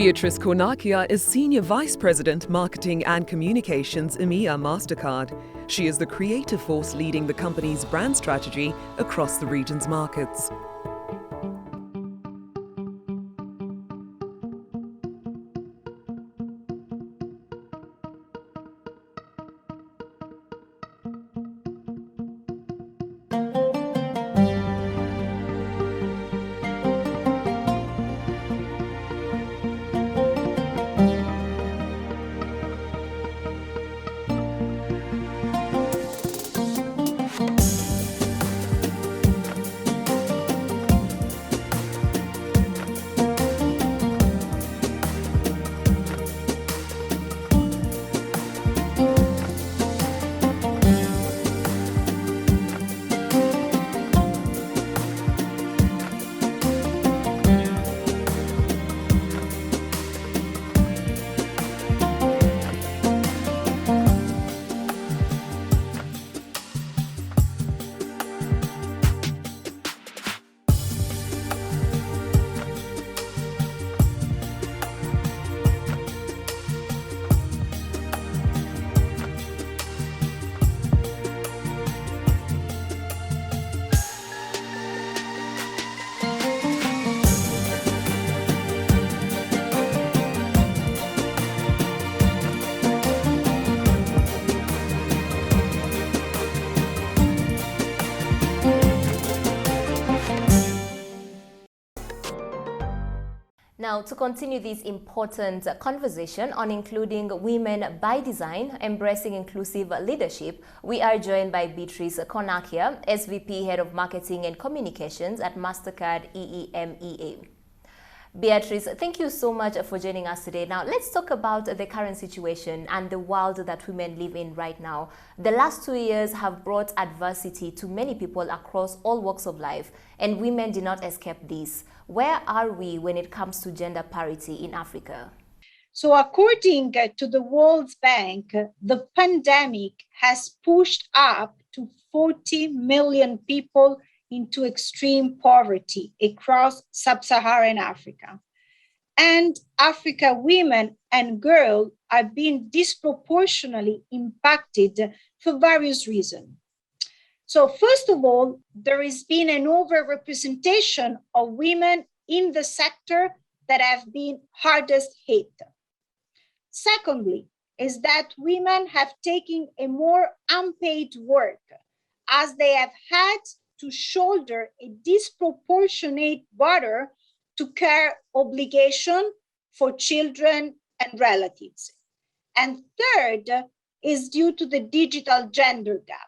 Beatrice Cornacchia is Senior Vice President, Marketing and Communications, EEMEA Mastercard. She is the creative force leading the company's brand strategy across the region's markets. Now, to continue this important conversation on including women by design, embracing inclusive leadership, we are joined by Beatrice Cornacchia, SVP Head of Marketing and Communications at Mastercard EEMEA. Beatrice, thank you so much for joining us today. Now, let's talk about the current situation and the world that women live in right now. The last 2 years have brought adversity to many people across all walks of life, and women did not escape this. Where are we when it comes to gender parity in Africa? So according to the World Bank, the pandemic has pushed up to 40 million people into extreme poverty across sub-Saharan Africa. And Africa women and girls are being disproportionately impacted for various reasons. So first of all, there has been an overrepresentation of women in the sector that have been hardest hit. Secondly, is that women have taken a more unpaid work as they have had to shoulder a disproportionate burden to care obligation for children and relatives. And third is due to the digital gender gap.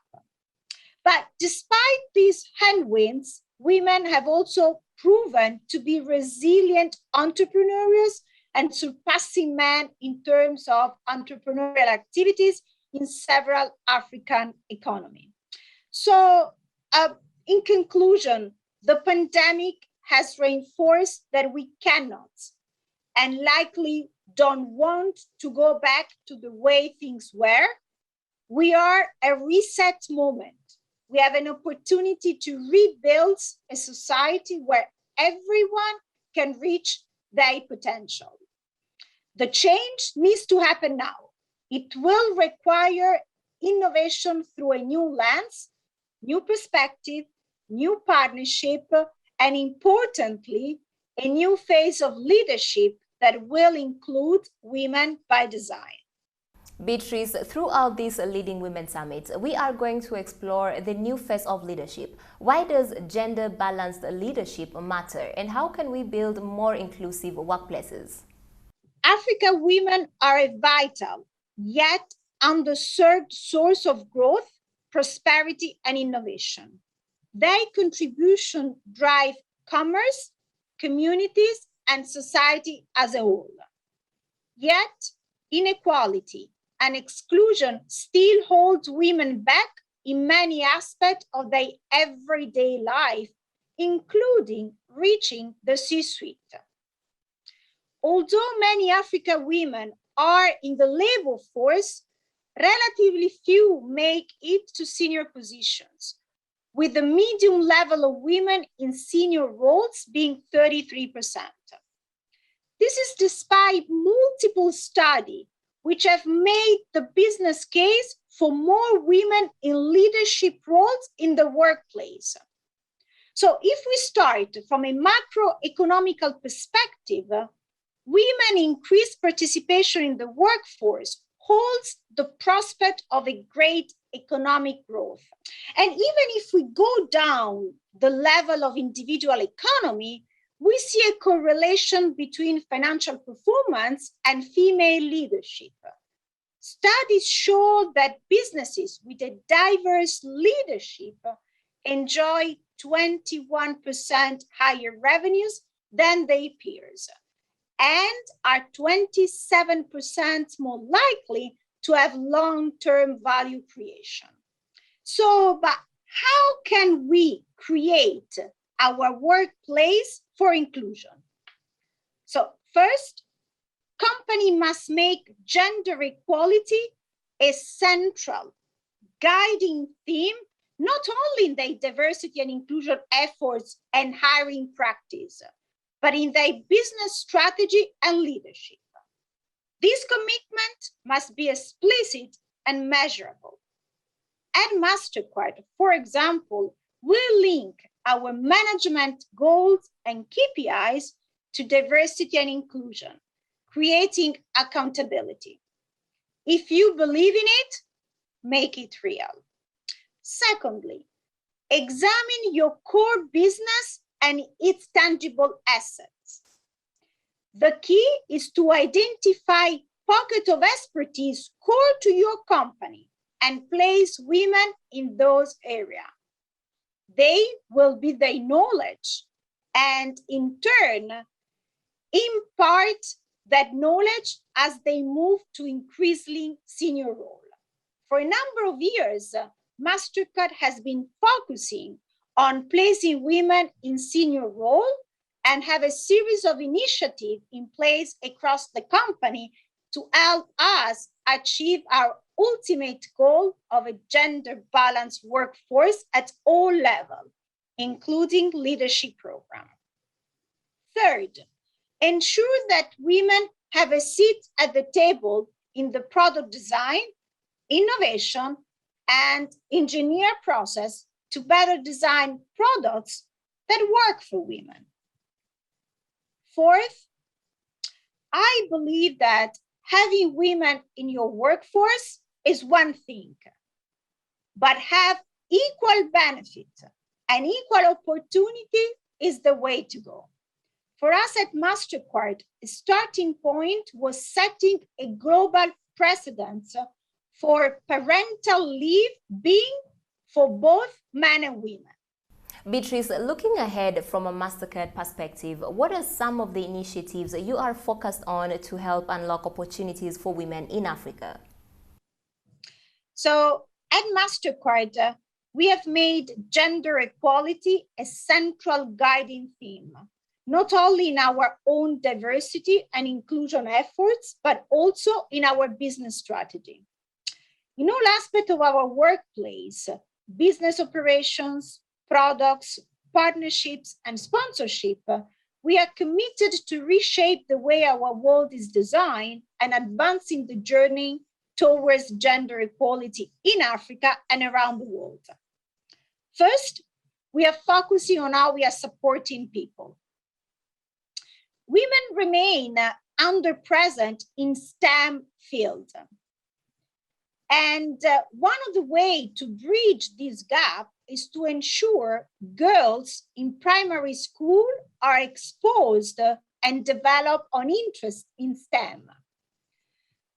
But despite these headwinds, women have also proven to be resilient entrepreneurs and surpassing men in terms of entrepreneurial activities in several African economies. So in conclusion, the pandemic has reinforced that we cannot and likely don't want to go back to the way things were. We are a reset moment. We have an opportunity to rebuild a society where everyone can reach their potential. The change needs to happen now. It will require innovation through a new lens, new perspective, new partnership, and importantly, a new phase of leadership that will include women by design. Beatrice, throughout this Leading Women Summit, we are going to explore the new phase of leadership. Why does gender-balanced leadership matter, and how can we build more inclusive workplaces? Africa women are a vital, yet underserved source of growth, prosperity, and innovation. Their contribution drive commerce, communities, and society as a whole. Yet, inequality and exclusion still holds women back in many aspects of their everyday life, including reaching the C-suite. Although many African women are in the labor force, relatively few make it to senior positions, with the medium level of women in senior roles being 33%. This is despite multiple studies which have made the business case for more women in leadership roles in the workplace. So if we start from a macroeconomical perspective, women increased participation in the workforce holds the prospect of a great economic growth. And even if we go down the level of individual economy, we see a correlation between financial performance and female leadership. Studies show that businesses with a diverse leadership enjoy 21% higher revenues than their peers and are 27% more likely to have long-term value creation. So, but how can we create our workplace for inclusion? So first, company must make gender equality a central guiding theme, not only in their diversity and inclusion efforts and hiring practice, but in their business strategy and leadership. This commitment must be explicit and measurable. At Mastercard, for example, will link our management goals and KPIs to diversity and inclusion, creating accountability. If you believe in it, make it real. Secondly, examine your core business and its tangible assets. The key is to identify pockets of expertise core to your company and place women in those areas. They will be their knowledge and in turn impart that knowledge as they move to increasingly senior role. For a number of years, Mastercard has been focusing on placing women in senior role and have a series of initiatives in place across the company to help us achieve our ultimate goal of a gender balanced workforce at all levels, including leadership program. Third, ensure that women have a seat at the table in the product design, innovation, and engineer process to better design products that work for women. Fourth, I believe that having women in your workforce is one thing, but have equal benefit and equal opportunity is the way to go. For us at Mastercard, a starting point was setting a global precedent for parental leave being for both men and women. Beatrice, looking ahead from a Mastercard perspective, what are some of the initiatives you are focused on to help unlock opportunities for women in Africa? So at Mastercard, we have made gender equality a central guiding theme, not only in our own diversity and inclusion efforts, but also in our business strategy. In all aspects of our workplace, business operations, products, partnerships, and sponsorship, we are committed to reshape the way our world is designed and advancing the journey towards gender equality in Africa and around the world. First, we are focusing on how we are supporting people. Women remain underrepresented in STEM fields. And one of the ways to bridge this gap is to ensure girls in primary school are exposed and develop an interest in STEM.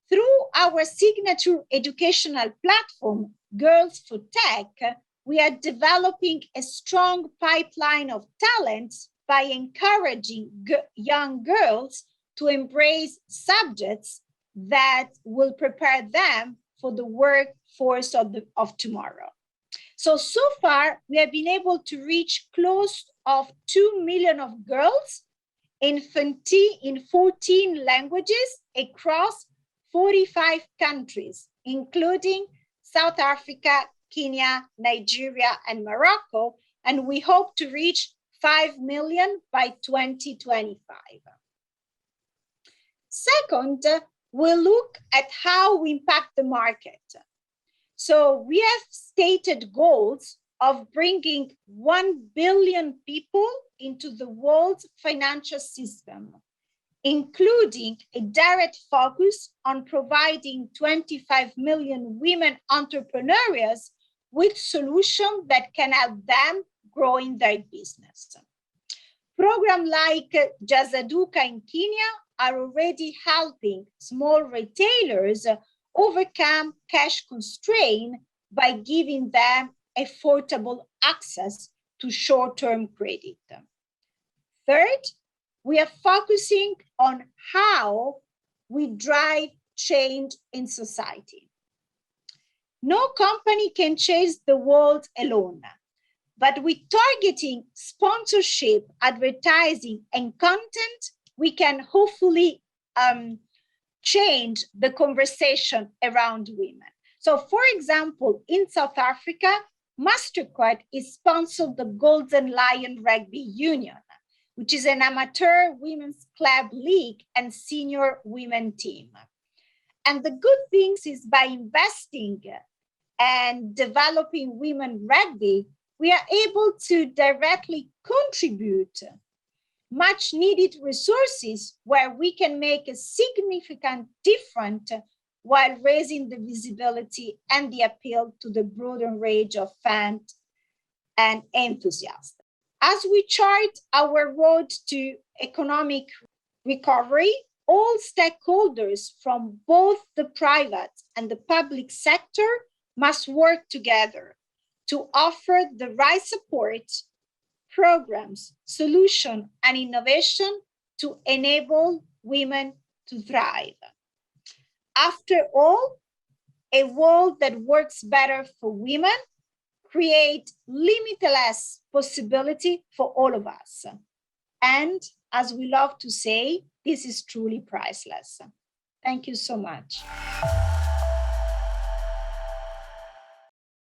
Through our signature educational platform, Girls for Tech, we are developing a strong pipeline of talents by encouraging young girls to embrace subjects that will prepare them for the workforce of tomorrow. So far, we have been able to reach close of 2 million of girls in 14 languages across 45 countries, including South Africa, Kenya, Nigeria, and Morocco, and we hope to reach 5 million by 2025. Second, we'll look at how we impact the market. So we have stated goals of bringing 1 billion people into the world's financial system, including a direct focus on providing 25 million women entrepreneurs with solutions that can help them grow in their business. Programs like Jazaduka in Kenya are already helping small retailers overcome cash constraint by giving them affordable access to short-term credit. Third, we are focusing on how we drive change in society. No company can change the world alone, but with targeting sponsorship, advertising, and content, we can hopefully change the conversation around women. So, for example, in South Africa, Mastercard is sponsored the Golden Lion Rugby Union, which is an amateur women's club league and senior women team. And the good thing is by investing and developing women rugby, we are able to directly contribute much needed resources where we can make a significant difference while raising the visibility and the appeal to the broader range of fans and enthusiasts. As we chart our road to economic recovery, all stakeholders from both the private and the public sector must work together to offer the right support, programs, solutions, and innovation to enable women to thrive. After all, a world that works better for women creates limitless possibility for all of us. And as we love to say, this is truly priceless. Thank you so much.